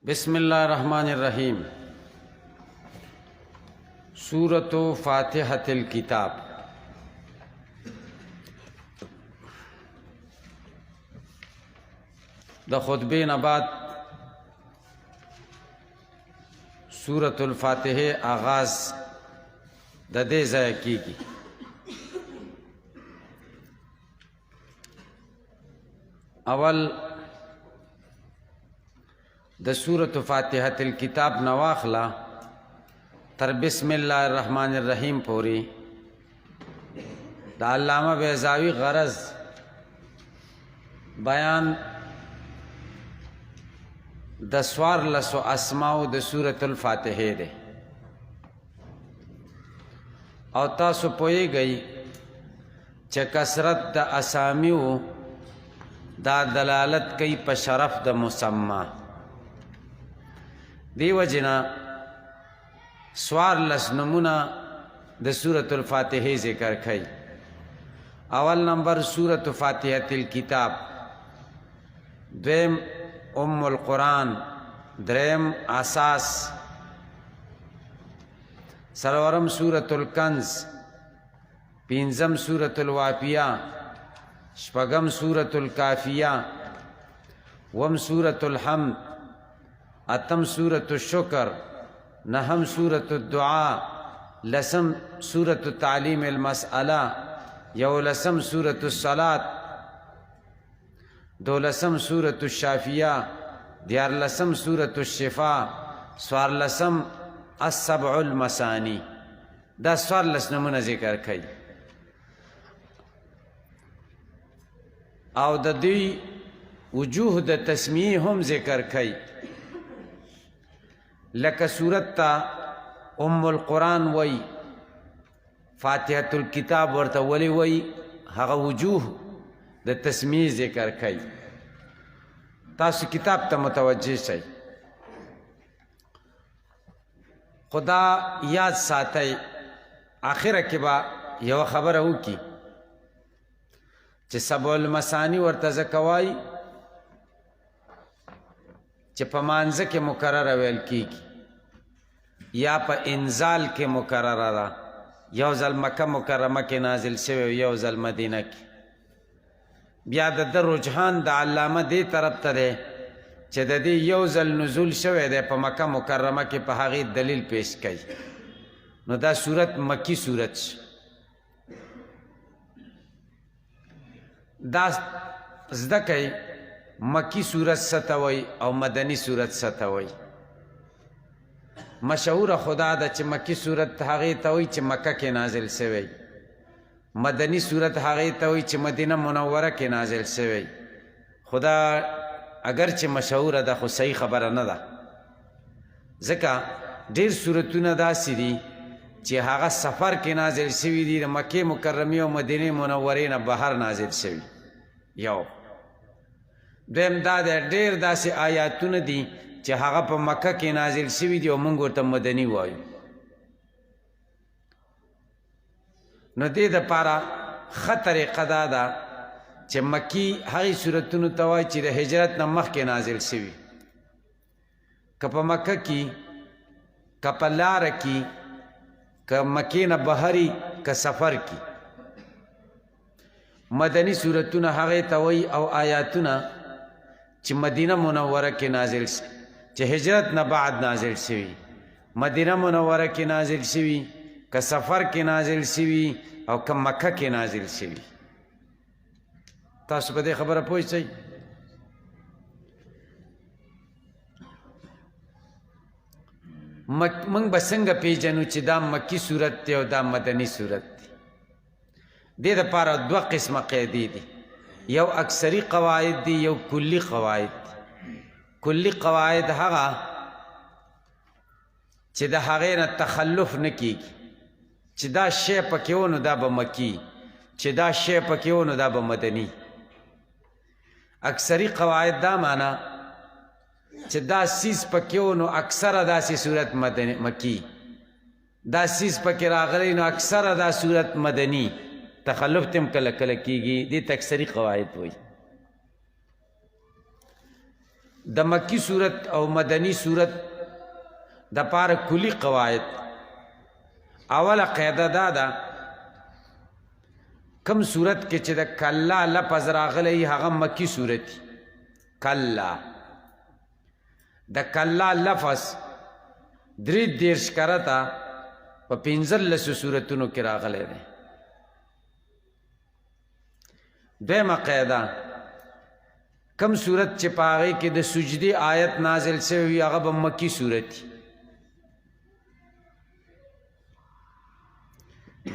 بسم اللہ الرحمن الرحیم سورۃ فاتحۃ الکتاب۔ د خطبے نه بعد سورۃ الفاتحه آغاز د دې ځای کیږي۔ اول د سورۃ فاتحۃ الکتاب نواخلا تر بسم اللہ الرحمن الرحیم پوری دا علامہ بیضاوی غرض بیان د څوارلسو اسماء د سورۃ الفاتحه ده او تاسو پوهیږئ چې کثرت د اسامیو دا دلالت کوي په شرف د مسما، دیو جنا څوارلس نمونه د سورۃ الفاتحه ذکر کړي۔ اول نمبر سورۃ فاتحۃ الکتاب، دویم ام القرآن، دریم اساس، سلورم سورۃ الکنز، پنځم سورۃ الواقعہ، شپږم سورۃ الکافیہ، وم سورۃ الحمد، اتم سورۃ الشکر، نهم سورۃ الدعاء، لسم سورۃ تعلیم المسئلہ، یولسم سورۃ الصلاۃ، دولسم سورۃ الشافیہ، دیارلسم سورۃ الشفاء، څوارلسم السبع المثانی۔ دا څوارلس نمونه ذکر کړي او د دوی وجوه د تسمیه هم ذکر کړي، لکه سورت تا ام القرآن وی، فاتحۃ الکتاب ورته ولی وی، هغه وجوه د تسمیه ذکر کړي۔ تاسو کتاب ته متوجه شئ، خدا یاد ساتئ آخره کې به یو خبره وکړي چې سبع المثانی ورته ځکه وایي چې په مانځه کې مکرره ویل کیږي یا په انزال کې مکرره ده، یو ځل مکه مکرمه کې نازل شوی، یو ځل مدینه کې۔ بیا د ده رجحان د علامه دې طرف ته دی چې د دې یو ځل نزول شوی دی په مکه مکرمه کې، په هغې دلیل پیش کوي، نو دا صورت مکی صورت شي۔ دا زده کوي مکی صورت څه ته وایي او مدني صورت څه ته وایي۔ مشهوره خدا ده چې مکی صورت هغې ته وایي چې مکه کې نازل شوی، مدني صورت هغې ته وایي چې مدینه منوره کې نازل شوی۔ خدا اگر چې مشهوره ده خو صحیح خبره نه ده، ځکه ډېر صورتونه داسې دي چې هغه سفر کې نازل شوي دي، د مکې مکرمې او مدینې منورې نه بهر نازل شوي۔ یو دویم دا دی ډېر داسې آیاتونه دي چې هغه په مکه کې نازل شوي دي او موږ ورته مدني وایو، نو دې دپاره ښه طریقه دا ده چې مکی هغې صورتونو ته وایي چې د هجرت نه مخکې نازل شوي، که په مکه کې، که په لاره کې، که مکې نه بهري، که سفر کې۔ مدني صورتونه هغې ته وایي او آیاتونه چې مدینه منوره کې نازل شي، چې هجرت نه بعد نازل شوي، مدینه منوره کې نازل شوي، که سفر کې نازل شوي او که مکه کې نازل شوي۔ تاسو په دې خبره پوه شئ؟ موږ به څنګه پیژنو چې دا مکی صورت دی او دا مدني صورت دی؟ دې دپاره دوه قسمه قاعدې دي، یو اکثري قواعد دي، یو کلی قواعد دي۔ کلی قواعد هغه چې د هغې نه تخلف نه کیږي، چې دا شی پکې و نو دا به مکی، چې دا شی پکې و نو دا به مدني۔ اکثري قواعد دا معنا چې دا سیز پکې و نو اکثره داسې صورت مکی، دا سیز پکې راغلی نو اکثره دا صورت مدني، تخلف تم کله کله کیږي، دې ته اکثري قواعد وایي۔ د مکی صورت او مدنی صورت د پاره کلی قواعد. اوله قاعده دا ده کم صورت کې چې د کلا لفظ راغلی هغه مکی صورت کلا. د کلا لفظ 33 کرتا په 15 صورتونو کې راغلی دی. دویمه قاعده کم صورت چې په هغې کې د سجدې آیت نازل شوی وي هغه به مکی صورت وي.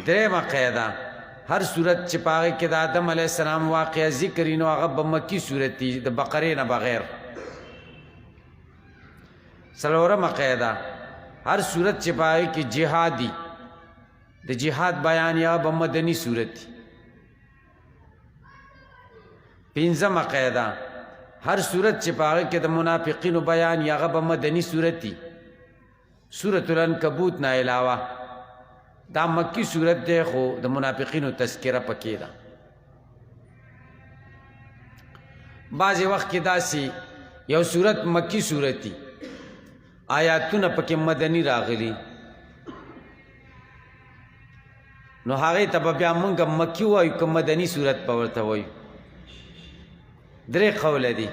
دریمه قاعده هر صورت چې په هغې کې د آدم علیه السلام واقعه ذکر وي نو هغه به مکی صورت وي د بقرې نه بغیر. څلورمه قاعده هر صورت چې په هغې کې جهاد وي د جهاد بیان یا به مدني صورت وي. پنځمه قاعده هر صورت چې په هغې کې د منافقینو بیان یا هغه به مدني صورت وي. سورة العنکبوت نه علاوه دا مکی صورت دی خو د منافقینو تذکره پکې ده. بعضې وخت کې داسې یو صورت مکی صورت وي آیاتونه پکې مدني راغلي نو هغې ته به بیا مونږ مکی وایو که مدني صورت به ورته وایو. درې قوله دي.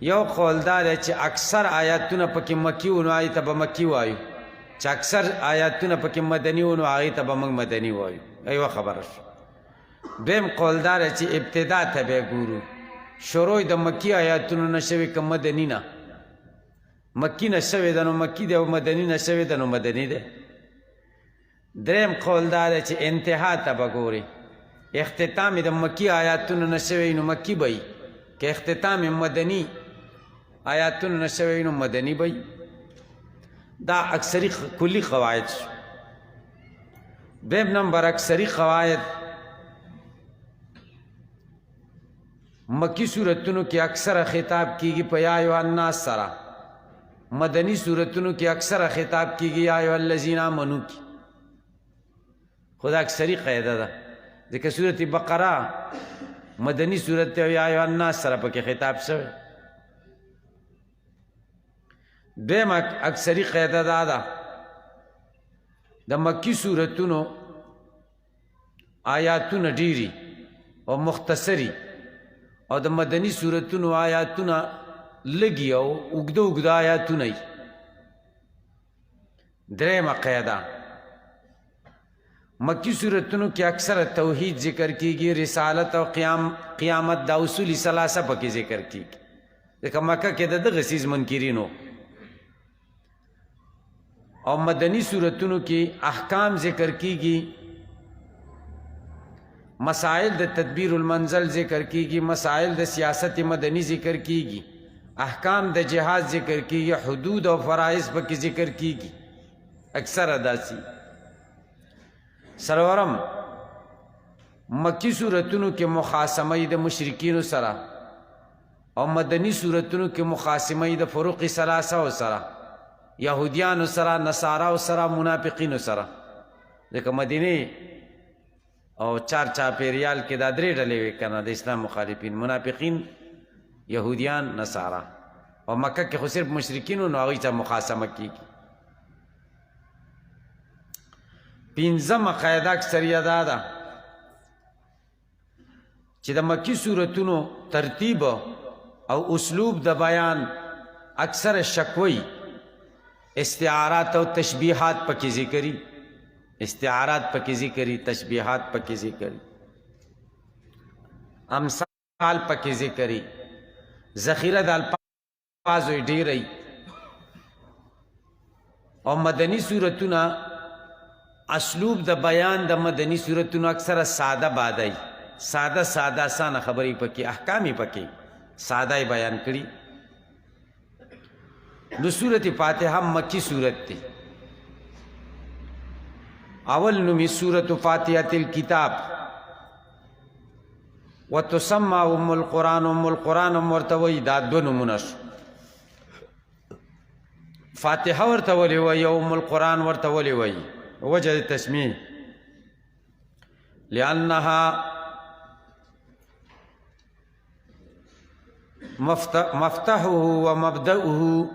یو قول دا دی چې اکثر آیاتونه پکې مکی و نو هغې ته به مکی وایو، چې اکثر آیاتونه پکې مدني و نو هغې ته به موږ مدني وایو. ایوه خبره شو. دویم قول دا دی چې ابتدا ته به ګورو شروع د مکی آیاتونو نه شوې که مدني نه. مکی نه شوې ده نو مکی دی او مدني نه شوې ده نو مدني دی. دریم قول دا دی چې انتها ته به ګورې اختتام د مکی آیاتونو نه شوی نو مکی به وي که اختتام مدني آیاتونو نه شوی نو مدني به وي. دا اکثری کلی قواعد شو. دویم نمبر اکثری قواعد مکی صورتونو کې اکثره خطاب کیږي په یا ایها الناس سره، مدنی صورتونو کې اکثره خطاب کیږي یا ایها الذین آمنوا کی. خدا اکثری قاعده ده ځکه سورت بقره مدنی صورت ته یا ایها الناس سره پکې خطاب شوی. دویم اکثری قاعده دا ده د مکی صورتونو آیاتونه ډیری او مختصری او د مدنی صورتونو آیاتونه لږي او اوږده اوږده آیاتونه وي. دریمه قاعده مکی صورتونو کې اکثر توحید ذکر کیږي، رسالت او قیامت دا اصول ثلاثه پکې ذکر کیږي ځکه مکه کې د دغه څیز منکرینو. او مدنی صورتونو کې احکام ذکر کیږي، مسائل د تدبیر المنزل ذکر کیږي، مسائل د سیاست مدنی ذکر کیږي، احکام د جهاد ذکر کیږي، حدود او فرائض پکې ذکر کیږي اکثر داسي. سرورم مکی صورتونو کې مخاصمه د مشرکینو سره او مدنی صورتونو کې مخاصمه د فروق ثلاثه سره، یهودیانو سره، نصاراو سره، منافقینو سره. ځکه مدینه او چار چاپیریال کې دا درې ډلې وې کنه د اسلام مخالفین، منافقین، یهودیان، نصارا. او مکه کې خو صرف مشرکینو نو هغوی ته مخاصمه کیږي. پنځمه قاعده اکثریه دا ده چې د مکی صورتونو ترتیب او اسلوب د بیان اکثر شکوی استعارات او تشبیحات پکې ذکری، استعارات پکې ذکری، تشبیحات پکې ذکری، امثال پکې ذکری، ذخیره د الفاظو ډیری. او مدنی صورتونه اسلوب د بیان د مدنی صورتونو اکثره ساده بادای، ساده ساده اسانه خبرې پکې، احکامې پکې ساده بیان کړي. نو سورت فاتحه مکی سورت دی. اول نومی سورت فاتحة الكتاب وتسمى ام القرآن. ام القرآن ورتوی دا دو نمونه شو. فاتحه ورتولی وی ام القرآن ورتولی وی. وجه تسمیه لأنها مفتحه و مبدأه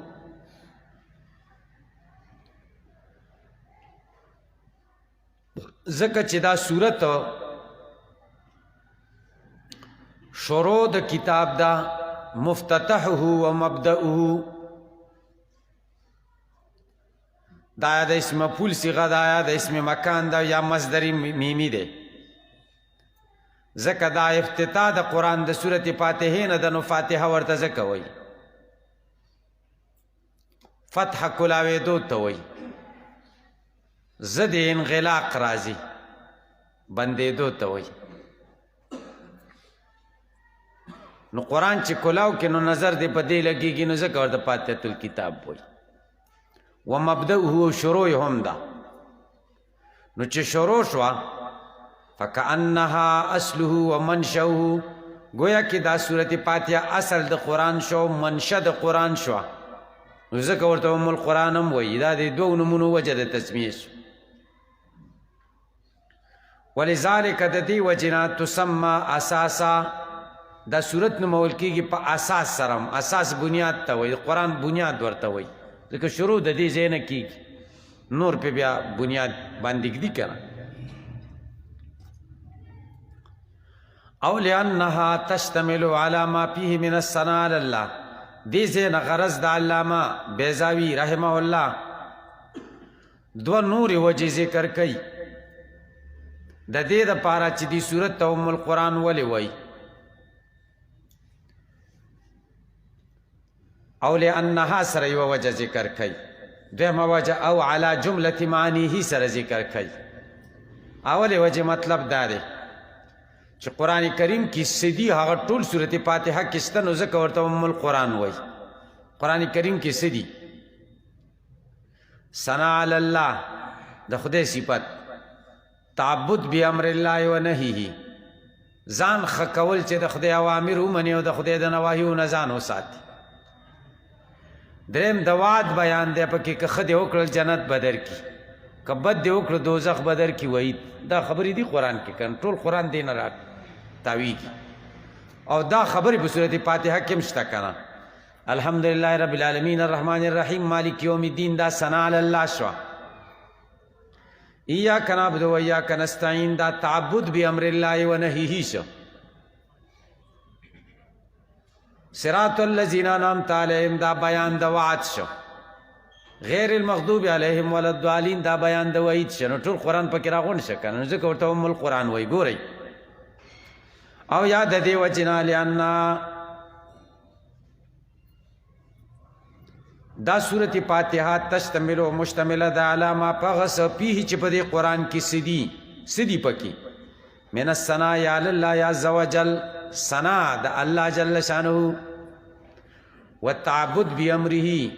ځکه چې دا صورت شروع د کتاب دا مفتتحه و مبدأه دا یا د اسم مفعول صیغه دا یا د اسم مکان دا یا مصدر میمی دی ځکه دا افتتاح د قرآن د سورت فاتحه نه د نو فاتحه ورته ځکه وایي فتح کلاوېدو ته وایي زد انغلاق راځي بندېدو ته وایي نو قرآن چې کلاو کې نو نظر دې په دې لګېږي نو ځکه ورته فاتحة الکتاب وایي و مبدأه شروع هم دا نو چې شروع شوه فکأنها اصله و منشأه گویا کې دا صورت فاتحه اصل د قرآن شو منشأ د قرآن شو نو ځکه ورته ام القرآن هم وایي دا د دوو نومونو وجه د تسمیې شو ولذلک د دې وجې نه تسمى اساسا دا صورت نومول کېږي په اساس سره اساس بنیاد ته وایي قرآن بنیاد ورته وایي ځکه شروع د دې ځای نه کېږي نور پې بیا بنیاد باندې ږدي که نه او لأنها تشتمل على ما فيه من الثناء على الله دې ځای نه غرض د علامه بیضاوي رحمه الله دوه نورې وجې ذکر کوي د دې دپاره چې دې صورت ته ام القرآن ولې وایي او لأنها سره یوه وجه ذکر کوي دویمه وجه او على جملة معانیه سره ذکر کوي اولې وجه مطلب دا دی چې قرآن کریم کې سدي هغه ټول صورت فاتحه کې شته نو ځکه ورته ام القرآن وایي قرآن کریم کې سدي ثنا علی الله د خدای صفت تعبد بامر الله و نهیه ځان ښه کول چې د خدای اوامر ومني او د خدای د نواهیو نه ځان وساتي دریم د وعد بیان دی پکې که ښه دې وکړل جنت به درکړي که بد دې وکړه دوزخ به درکړي وعید دا خبرې دي قرآن کې کنه ټول قرآن دې نه را تاویږي او دا خبرې په صورت فاتحه کې هم شته که نه الحمدلله رب العالمین الرحمن الرحیم مالک یوم الدین دا ثنا علی الله شوه ایاک نعبد و ایاک نستعین دا تعبد بامر الله و نهیه شو صراط الذین انعمت علیهم دا بیان د وعد شو غیر المغضوب علیهم ولا الضالین دا بیان د وعید شو نو ټول قرآن پکې راغونډ شه که نه ځکه ورته ام القرآن وایي ګورئ او یا د دې وجې نه لأن دا صورت فاتحه تشتمل و مشتمله ده علی ما په څه فیه چې په دې قرآن کې سدي پکې من الثناء علی الله عز وجل ثنا د الله جل شانه والتعبد بامره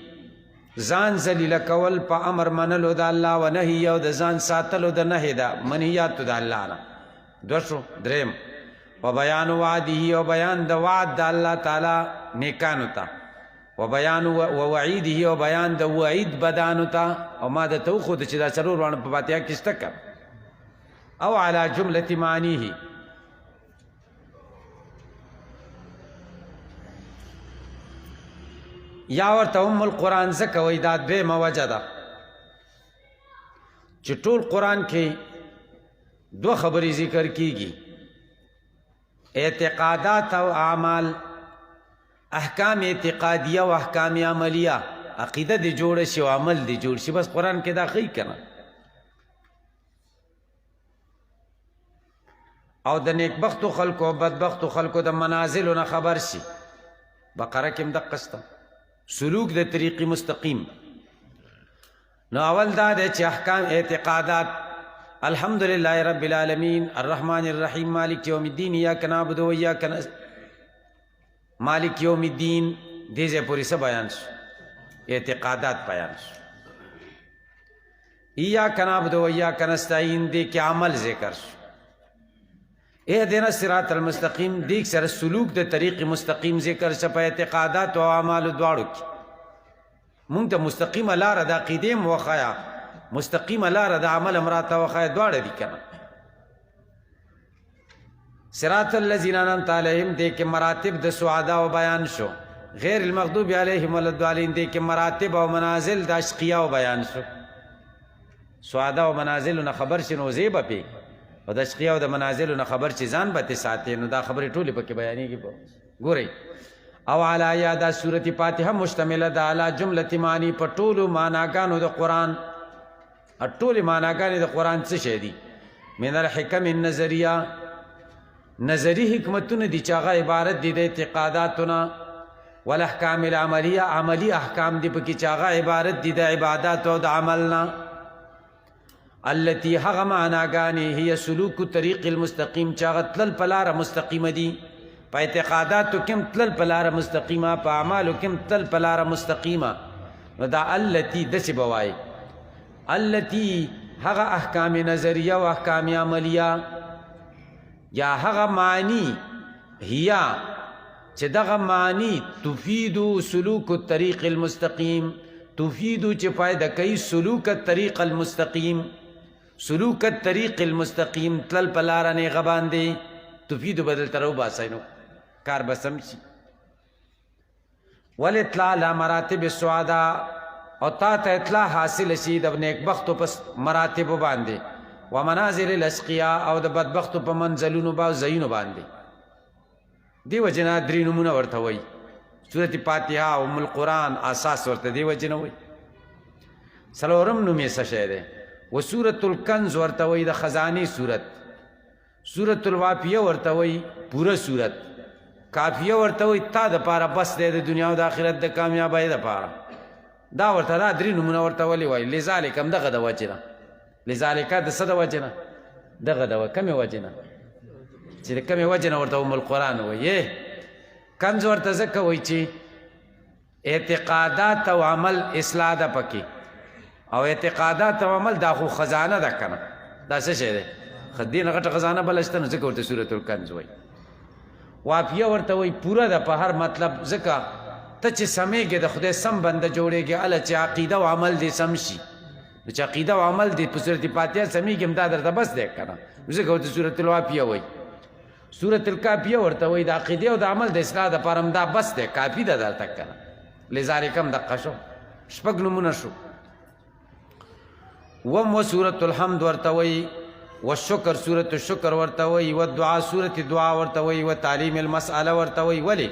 ځان ذلیل کول په امر منلو د الله و نهی او د ځان ساتلو د نهی د منهیاتو د الله نه دوه شو دریم و بیان وعده او بیان د وعد د الله تعالی نیکانو ته و بیان و وعیده او بیان د وعید بدانو ته او ما د تو خود چې دا څلور وانه په فاتحه کې شته که او علی جملة معانیه یا ورته ام القرآن ځکه وایي دا دویمه وجه ده چې ټول قرآن کې دوه خبرې ذکر کیږي اعتقادات او اعمال احکام اعتقادیه او احکام عملیه عقیده دې جوړه شي او عمل دې جوړ شي بس قرآن کې دا ښیي که نه او د نیکبختو خلکو او بدبختو خلکو د منازلو نه خبر شي بقره کې هم دقه شته سلوک د طریق مستقیم نو اول دا دی چې احکام اعتقادات الحمدلله رب العالمین الرحمن الرحیم مالک یوم الدین ایاک نعبد و ایاک مالک یوم الدین دې ځای پورې څه بیان شو اعتقادات بیان شو ایاک نعبد و ایاک نستعین دې کې عمل ذکر شو اهدنا الصراط المستقیم دیک سره سلوک د طریق مستقیم ذکر شپ اعتقادات او اعمال دواړو کې مونږ ته مستقیمه لاره د عقیدې موخیا مستقیمه لاره د عمل امراته وخیا دواړه دي کنه صراط الذین انعمت علیہم دے کے مراتب د سعداء و بیان شو، غیر المغضوب علیہم ولا الضالین دے کے مراتب و منازل د اشقیاء و بیان شو. سعداء و منازل نه خبر شي نو زیبه پی، او د اشقیاء و د منازل نه خبر چې ځان به ساتي نو دا خبرې ټولې پکې بیانېږي. ګورئ او علی دا سورت فاتحه مشتمله ده علی جمله معنی په ټولو معناګانو د قرآن. ټولې معناګانې د قرآن څه شی دي؟ من الحکم النظریه، نظری حکمتونه دي چې هغه عبارت دي د اعتقاداتونه، والاحکام العملیه، عملی احکام دي پکې چې هغه عبارت دي د عبادات او د عملنا. التي هغه معناګانې هي سلوک طریق المستقیم چې هغه تلل په لاره مستقیمه دي، په اعتقاداتو کې تلل په لاره مستقیمه، په اعمالو کې تلل په لاره مستقیمه. نو دا التي داسې به وایي التي هغه احکام نظریه او احکام عملیه، یا هغه معنی هي چې دغه معنی تفید سلوک الطریق المستقیم، تفید چې فائدہ کوي سلوک الطریق المستقیم، سلوک الطریق المستقیم تلل په لاره نیغه باندې. تفید بدل ترو باسي نو کار بسم شي. والاطلاع على مراتب السعداء، او تا ته اطلاع حاصل شي د نیکبختو په مراتب باندې، و منازل الاشقیاء او د بدبختو په منزلونو با زینو باندې. دی وجنا درې نمونه ورته وایي. سورت فاتحه او ام القرآن اساس ورته دی وجنه وایي. څلورم نوم یې څه شی دی؟ و سورت الکنز ورته وایي د خزانې سورت. سورت الواقعه ورته وایي پوره سورت. کافیه ورته وایي تا د پاره بس دی د دنیا او د آخرت د کامیابۍ دپاره. دا ورته دا درې نومونه ورته ولې وایي؟ لذالک هم دغه د وجې نه، لذالک د څه د وجې نه؟ دغه د کمې وجې نه چې د کمې وجې نه ورته ام القرآن وایي. کنز ورته ځکه وایي چې اعتقادات او عمل اصلاح ده پکې، او اعتقادات او عمل دا خو خزانه ده که نه؟ دا څه شی دی؟ دې نه غټه خزانه بله شته، نو ځکه ورته سورت الکنز وایي. واقعه ورته وایي پوره ده په هر مطلب، ځکه ته چې سمیږې د خدای سم بنده جوړېږي هله چې عقیده او عمل دې سم شي. نو چې عقیده او عمل دې په صورت فاتحه سمیږي همدا درته بس دی که نه؟ ځکه ورته سورت الواقعه وایي. سورت الکافیه ورته وایي د عقیدې او د عمل د اصلاح دپاره همدا بس دی، کافي ده درته که نه؟ لذالک هم دقه شو. شپږ نومونه شو. و سورت الحمد ورته وایي، والشکر سورت الشکر ورته وایي، والدعا سورت دعا ورته وایي، وتعلیم المسأله ورته وایي. ولې؟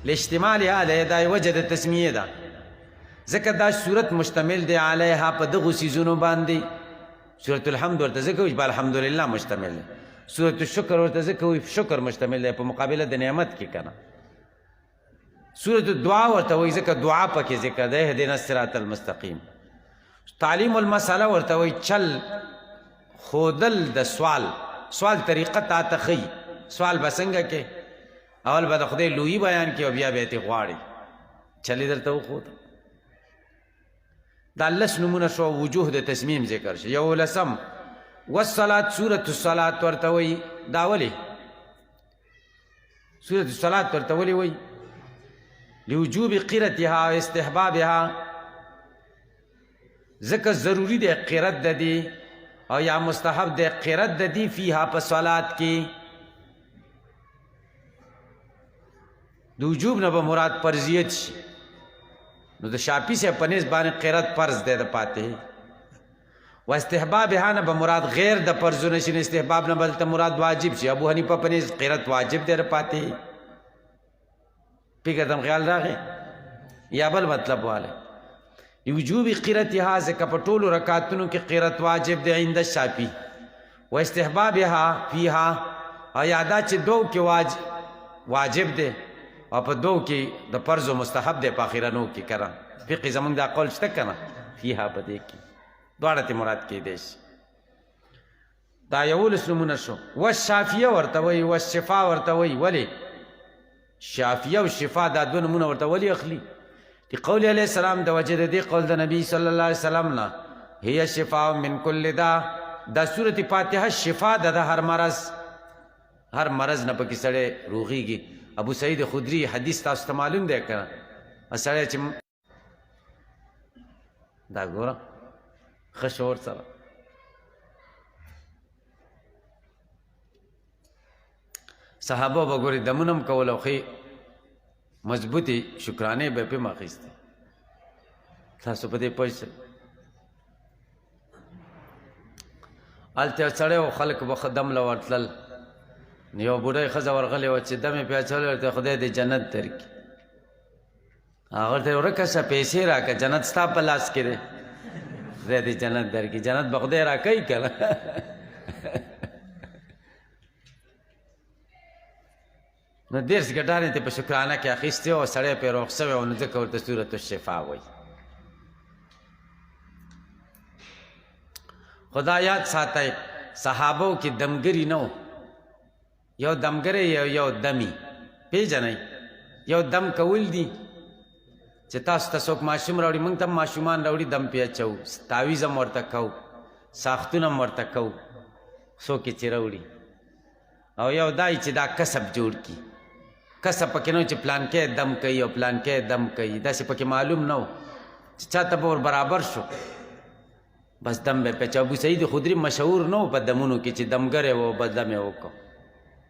لاجتماع علیه، دا وجه د تسمیه ده، ځکه دا سورت مشتمل دی علیها په دغو څیزونو باندې. سورت الحمد ورته ځکه وایي په الحمدلله مشتمل دی. سورت الشکر ورته ځکه وایي شکر مشتمل دی په مقابله د نعمت کې که نه. سورت الدعا ورته وایي ځکه دعا پکې ذکر دی، اهدنا الصراط المستقیم. تعلیم المسأله ورته وایي چل خودل د سوال طریقه تا ته ښیي. سوال به څنګه کې؟ اول به د خدای لویي بیان کې او بیا به یې غواړي، چل یې درته وښوده. دا لس نومونه شو. وجوه د تصمیم ذکر شي. 11 والصلاة سورة الصلاة ورته وایي. دا ولې سورة الصلاة ورته ولې وایي؟ لوجوب قرتها او استحبابها، ځکه ضروري دی قرت د دې او یا مستحب دی قرت د دې فیها په صلات کې. د وجوب نه به مراد فرضیت شي، نو د شافعي صاحب په نسبت باندې قرت فرض دی د فاتحې. و استحبابها نه به مراد غیر د فرضونه شي، استحباب نه بلته مراد واجب شي. ابو حنیفه په نسبت قرت واجب دی د فاتحې. پیګه تم خیال راغی یا بل مطلب واله؟ وجوب قرتها ځکه په ټولو رکعتونو کې قرت واجب دی عند الشافعي. و استحبابها فيها، او یادا چې دو کې واجب دی او په دو کې د فرض او مستحب دی، په اخرانو کې کرا فقه زمونږ دا قول شته که نه؟ فيها په دې کې دواړه ته مراد کېدی شي. دا 11 نومونه شو. والشافیه ورته وایي، والشفا ورته وایي. ولې؟ شافیه او شفا دا دوه نومونه ورته ولې اخلي؟ د قول علیه السلام د وجه د دې قول د نبی صلی الله علیه وسلم نه، هي شفاء من کل دا. دا سورت فاتحه شفا ده د هر مرض، هر مرض نه پکې سړی روغېږي. ابو سعید خدری حدیث تاسو ته معلوم دی که نه؟ سړی چې دا ګوره ښه شعور سره صحابه به ګورې دمونه هم کول او ښې مضبوطې شکرانې به یې پې اخیستې. تاسو په دې پوه شئ. هلته یو سړی و خلک به ښه دم له ورتلل. یو بوډۍ ښځه ورغلې وه چې دم یې پې اچولی ورته خدای دې جنت درکړي. هغه ورته ورکه شه پیسې راکړه جنت ستا په لاس کې دی خدای دې جنت درکړي. جنت به خدای راکوي که نه. نو دېرس ګټانې ته په شکرانه کې اخیستې وه سړی پې روغ شوی و نو ځکه ورته صورت الشفا وایي. خدا یاد ساتئ صحابو کې دمګري نه و. یو دمګری یو دمی پیژنئ. یو دم کول دي چې تاسو ته څوک ماشوم راوړي موږ ته هم ماشومان راوړي دم پې اچوو تعویز هم ورته کوو ساختونه هم ورته کوو څوک یې چې راوړي. او یو دا چې دا کسب جوړ کړي. کسب پکې نه و چې پلانکی دم کوي او پلانکی دم کوي داسې پکې معلوم نه و چې چاته به ور برابر شو بس دم به پچ. ابو سعید خدری مشهور نه و په دمونو کې چې دمګری و بس دم یې وکړو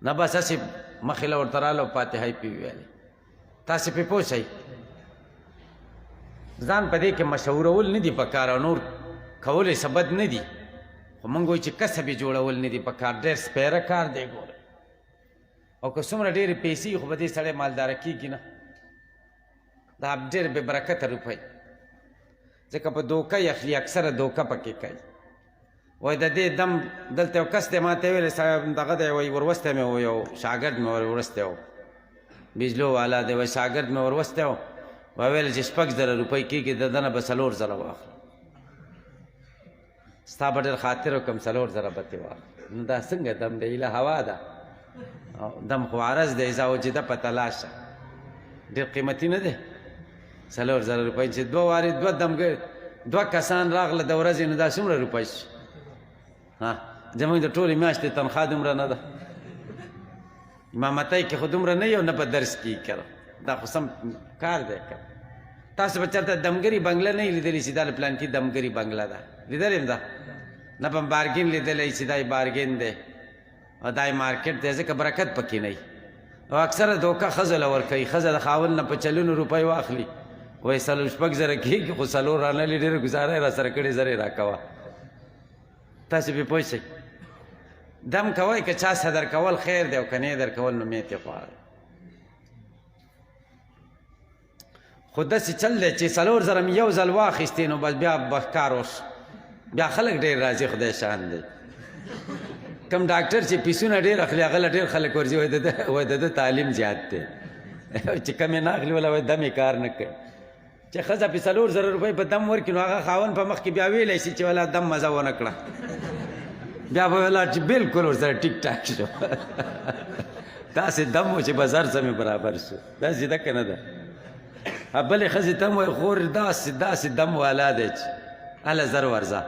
نه بس هسې مخې له ورته راله او فاتحه یې پې وویلې. تاسې پې پوه شئ ځان په دې کې مشهورول نه دي پکار او نور کول څه بد نه دي خو موږ وایو چې کسب یې جوړول نه دي پکار. ډېر سپیره کار دی ګوره او که څومره ډېرې پیسې خو به دې سړی مالداره کېږي نه. دا ډېر بې برکته روپۍ ځکه په دوکه یې اخلي اکثره دوکه پکې کوي. وایي د دې دم دلته یو کس دی ما ته ویلې صاحب دغه دی وایي وروستی مې و یو شاګرد مې وروستی و بجلو والا دی وایي شاګرد مې وروستی و ویل چې 6,000 روپۍ کېږي د ده نه به 4,000 واخلم ستا به ډېر خاطر وکړم 4,000 به ترې واخلم. نو دا څنګه دم دی ایله هوا ده دم خو عرض دی اذا وجده په تلاشه ډېر قیمتي نه دی 4,000 روپۍ چې دوه وارې دوه کسان راغله د ورځې نو دا څومره روپۍ شي. زموږ د ټولې میاشتې تنخوا دومره نه ده. امامتۍ کې خو دومره نه یو نه په درس کې کړه دا خو سم کار دی که تاسو به چېرته دمګري بنګله نه یې لیدلي چې دا له پلانکي دمګري بنګله ده لیدلې م ده نه په بارګین لیدلی چې دا یې بارګین دی او دا یې مارکیټ دی ځکه برکت پکې نه وي او اکثره دوکه ښځو له ورکوي. ښځه د خاوند نه په 40 روپۍ واخلي وایي 6,000 کېږي خو 4 رانلي ډېره ګزاره یې را سره کړې زر یې راکوه. تاسې پې پوه شئ دم کوئ که چا څه در کول خیر دی او که نه یې در کول نو میت یې غواړي. خو داسې چل دی چې 4,000 مې یو ځل واخیستې نو بس بیا بهکار وشو بیا خلک ډېر راځي خدای شان دی. کم ډاکټر چې پیسونه ډېر اخلي هغه له ډېر خلک ورځي وایي د ده تعلیم زیات دی چې کم یې نه اخلي ولا وایي دم یې کار نه کوي. چې ښځه پې 4,000 روپۍ په دم ورکړي نو هغه خاوند په مخ کې بیا ویلی شي چې والا دم مزه ونه کړه بیا به ولاړ چې بلکل ورسره ټیک ټاک شو. داسې دم و چې بازار سمې برابر شو. داسې ده که نه ده. بلې ښځې ته هم وایي خور داسې دم والا دی چې هله زر ورځه.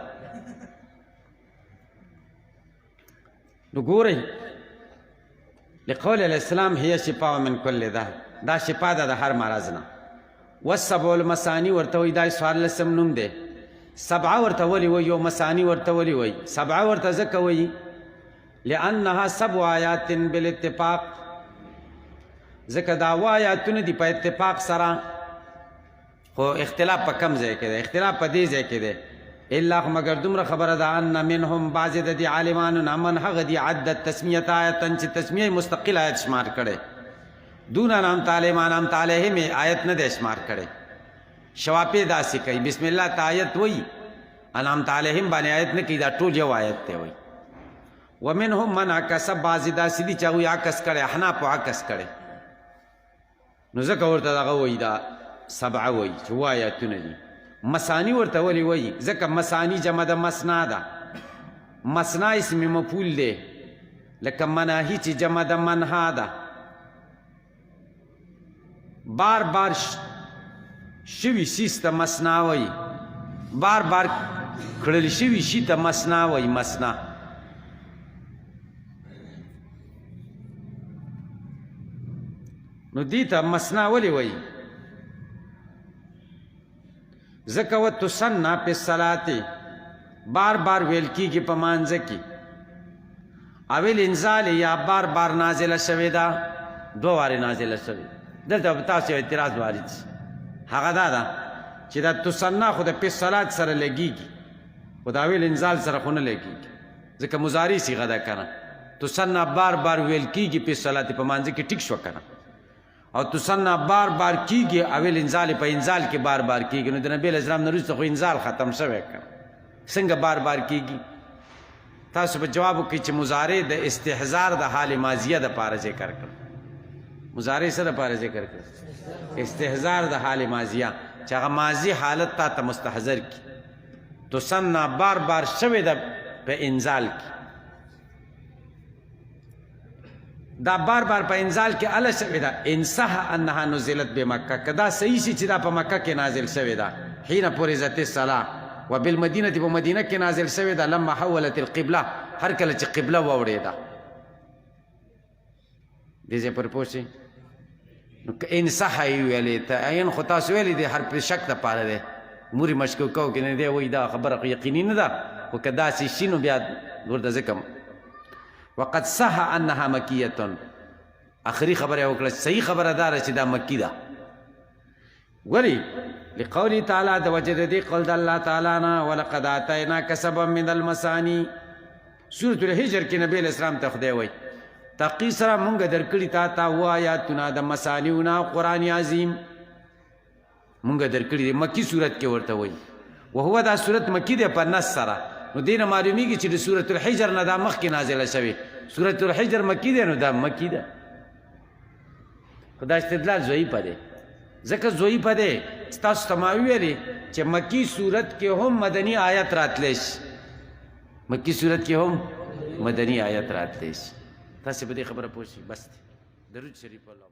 نو ګورئ لقول الاسلام هي شفاء من کل ده دا شفا ده د هر مرض نه. والسبع المثاني ورته وایي دا 14 نوم دی. 7 ورته ولې وایي او مثاني ورته ولې وایي 7 ورته ځکه وایي لأنها 7 آیات بالاتفاق ځکه دا 7 آیاتونه دي په اتفاق سره خو اختلاف په کم ځای کې دی اختلاف په دې ځای کې دی الا خو مګر دومره خبره ده ان منهم بعضې د دې عالمانو نه من هغه دي عدت تسمیت آیتا چې تسمیه مستقل آیت شمار کړی دون انعمت علیهم انعمت علیهم آیت نه دی شمار کړی. شوافی داسې کوي بسم الله ته آیت وایي انعمت علیهم باندې آیت نه کوي دا ټول یو آیت دی وایي. ومنهم من عکس بعضې داسې دي چې هغوی عکس کړی احنافو عکس کړی نو ځکه ورته دغه وایي دا 7 وایي چې 7 آیتونه دي. مثانی ورته ولې وایي ځکه مثانی جمع د مثنا ده. مثنا اسم مفعول دی لکه مناهي چې جمع د منها ده. بار بار شوي سیس ته مثنا وایي بار بار کړل شوي شي ته مثنا وایي مثنا. نو دې ته مثنا ولې وایي ځکه وتسنى په صلاتې بار بار ویل کېږي په مانځه کې اول انزال یا بار بار نازله شوې ده، دو وارې نازله شوې. دلته به تاسو یو اعتراض وارد شي، هغه دا ده چې دا تسنا خو د فی الصلات سره لګېږي، خو د اول انزال سره خو نه لګېږي، ځکه مضارع صیغه ده که نه. تسنا بار بار ویل کېږي فی الصلات، په مانځه کې ټیک شوه که نه، او تسنا بار بار کېږي، اول انزال په انزال کې بار بار کېږي. نو د نبی علیه السلام نه وروسته خو انزال ختم شوی که نه، څنګه بار بار کېږي؟ تاسو په جواب وکړئ چې مضارع د استحضار د حال ماضیه دپاره ذکر کړ. مضارع څه دپاره ذکر کړ؟ استحضار د حال ماضیه، چې هغه ماضي حالت تا ته مستحضر کی. تسنا بار بار شوې ده په انزال کې، دا بار بار په انزال کې اله شوې ده. ان صح انها نزلت بمکه، که دا صحیح شي چې دا په مکه کې نازل شوې ده، حين فرضت الصلاه، وبالمدینه په مدینه کې نازل شوې ده، لما حولت القبله، هر کله چې قبله واوړېده. دې ځای پر پوه شئ. نو که ان صح یې ویلې ته عین خو تاسو ویلې دی حرف شک دپاره دی، مورې مشکوکه کې نه دی وایي دا خبره یقیني نه ده، خو که داسې شي نو بیا ورته ځکه وقد صح انها مکیه، آخري خبره یې وکړه، صحیح خبره داره چې دا مکی ده. ولې؟ لقوله تعالی، د وجه د دې قول د الله تعالی نه، ولقد آتیناک سبعا من المثانی. سورة الحجر کې نبی علیہ السلام ته خدای وایي تحقیق سره مونږ درکړي تا ته اووه آیاتونه د مثانیونه قرآن عظیم مونږ درکړي دي. مکی صورت کې ورته وایي، وهو دا صورت مکی دی په نص سره. نو دې نه معلومیږي چې د سورة الحجر نه دا مخکې نازله شوې. سورة الحجر مکی دی نو دا مکی ده. خو دا استدلال ضعیفه دی، ځکه ضعیفه دی. ستاسو ته ما ویلې چې مکی صورت کې هم مدني آیت راتلی شي، مکی صورت کې هم مدني آیت راتلی شي. تاسې په دې خبره پوه شئ. بس دی. درود شریف الله.